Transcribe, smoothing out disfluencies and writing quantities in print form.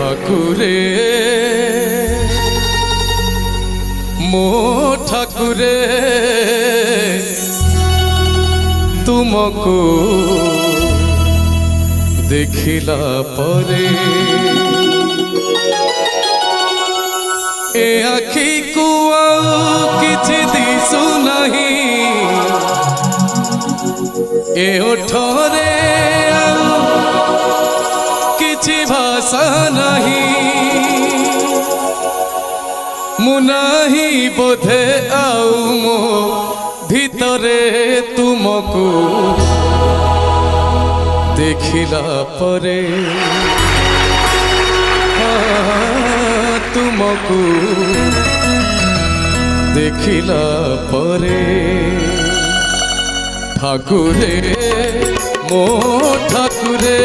ঠাকুরে মো ঠাকুরে তুমকু দেখিলা পরে ए आखि को किछि दिसु नाही ए ओठरे किछि भाषा नाही मुनाही बोधे आउ मो भितरे तुमको देखिला परे तुमको देखिला परे ठाकुरे मो ठाकुरे